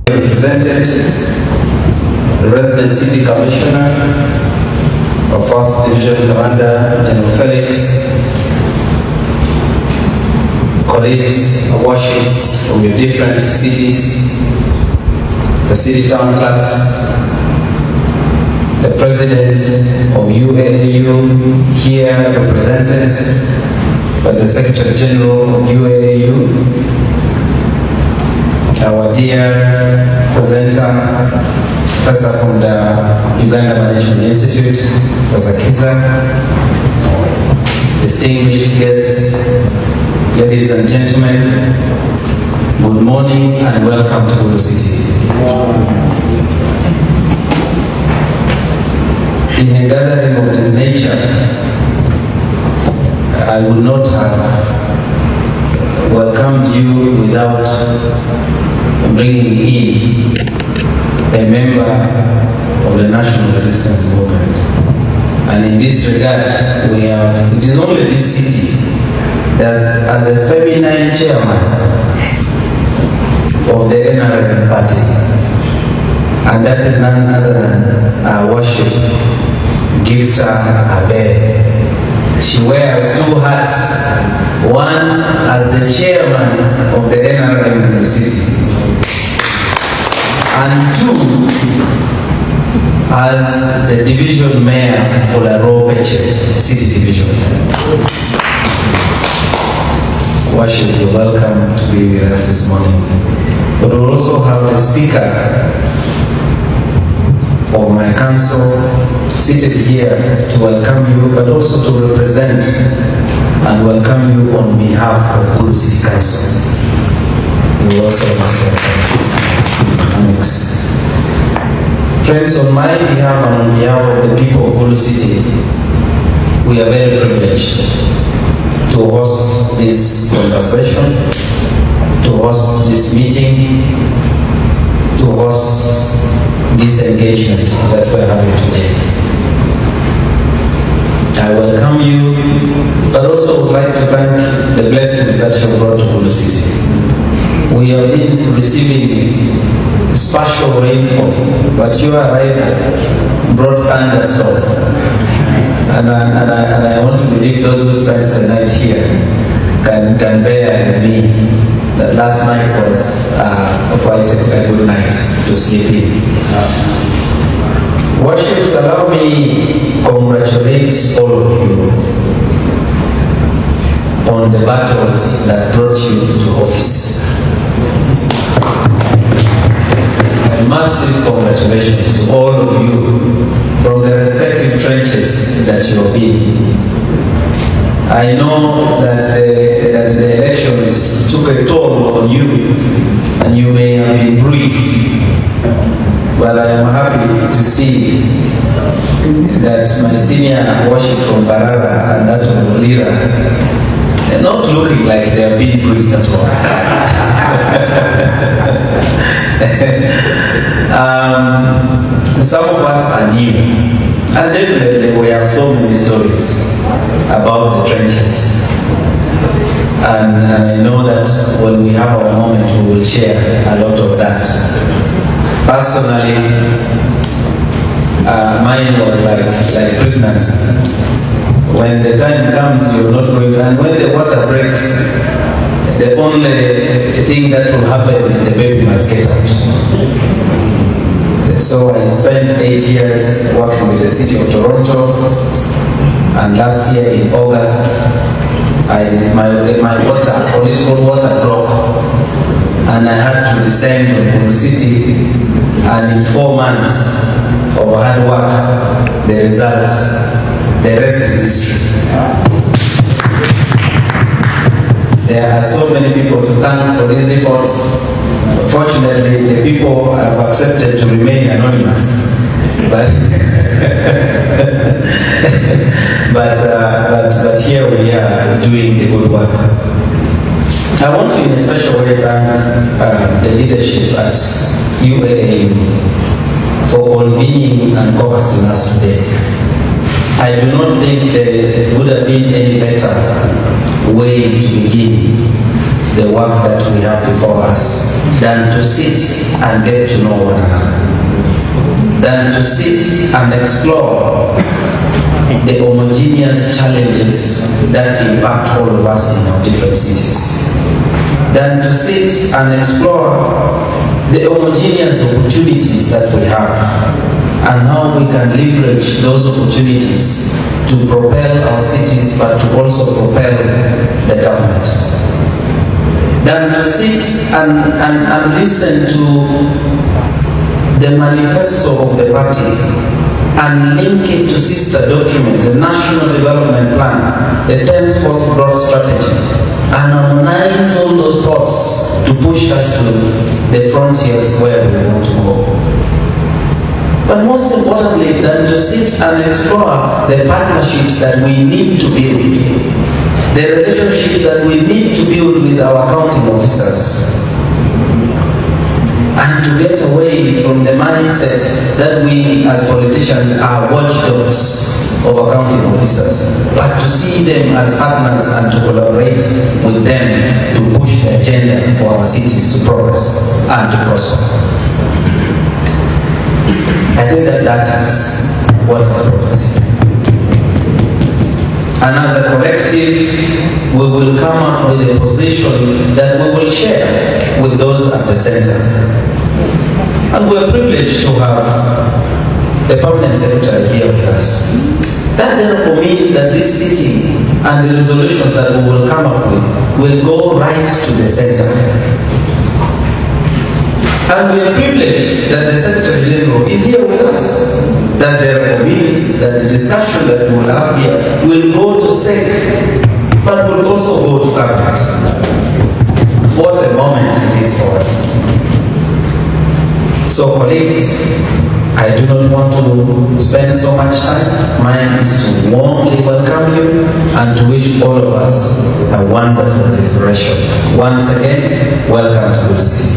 Represented the resident city commissioner of 4th Division Commander General Felix, colleagues, warships from your different cities, the city town clerks, the president of UAAU here represented by the Secretary General of UAAU, our dear presenter, professor from the Uganda Management Institute, Bakiga, distinguished guests, ladies and gentlemen, good morning and welcome to Gulu City. In a gathering of this nature, I would not have welcomed you without bringing in a member of the National Resistance Movement. And in this regard, it is only this city that as a feminine chairman of the NRM party, and that is none other than our worship gifter Abe. She wears two hats, one as the chairman of the NRM in the city, and two as the division mayor for the Labeja city division. Worship, you're welcome to be with us this morning. But we'll also have the speaker of my council seated here to welcome you, but also to represent and welcome you on behalf of Gulu City Council. You also must welcome. Thanks. Friends, on my behalf and on behalf of the people of Gulu City, we are very privileged to host this conversation, to host this meeting, to host this engagement that we're having today. I welcome you, but also would like to thank the blessings that you brought to Gulu City. We have been receiving spatial rainfall, but your arrival brought thunderstorm. And I want to believe those who spent the night here can bear with me that last night was quite a good night to sleep in. Worships, allow me to congratulate all of you on the battles that brought you to office. Massive congratulations to all of you from the respective trenches that you have been. I know that the elections took a toll on you and you may have been bruised, but I am happy to see that my senior worship from Barara and that of Lira are not looking like they have been bruised at all. Some of us are new, and definitely we have so many stories about the trenches. And I know that when we have our moment, we will share a lot of that. Personally, mine was like pregnancy. When the time comes, you're not going to, and when the water breaks, the only thing that will happen is the baby must get out. So I spent 8 years working with the city of Toronto, and last year in August, my political water broke, and I had to descend on Gulu City, and in 4 months of hard work, the result, the rest is history. There are so many people to thank for these efforts. Fortunately, the people have accepted to remain anonymous. But here we are doing the good work. I want to in a special way thank the leadership at UAAU for convening and conversing us today. I do not think there would have been any better way to begin the work that we have before us. than to sit and get to know one another, than to sit and explore the homogeneous challenges that impact all of us in our different cities, than to sit and explore the homogeneous opportunities that we have and how we can leverage those opportunities to propel our cities, but to also propel the government. Than to sit and listen to the manifesto of the party and link it to sister documents, the National Development Plan, the 10th Fourth Growth Strategy, and harmonize all those thoughts to push us to the frontiers where we want to go. But most importantly, than to sit and explore the partnerships that we need to build, the relationships that we need to build with our accounting officers, and to get away from the mindset that we as politicians are watchdogs of accounting officers, but to see them as partners and to collaborate with them to push the agenda for our cities to progress and to prosper. I think that is what has brought us here. And as a collective, we will come up with a position that we will share with those at the center. And we are privileged to have the permanent secretary here with us. That therefore means that this sitting and the resolutions that we will come up with will go right to the center. And we are privileged that the Secretary General is here with us. That therefore means that the discussion that we will have here will go to SEC, but will also go to Cabinet. What a moment it is for us. So colleagues, I do not want to spend so much time. Mine is to warmly welcome you and to wish all of us a wonderful deliberation. Once again, welcome to Gulu City.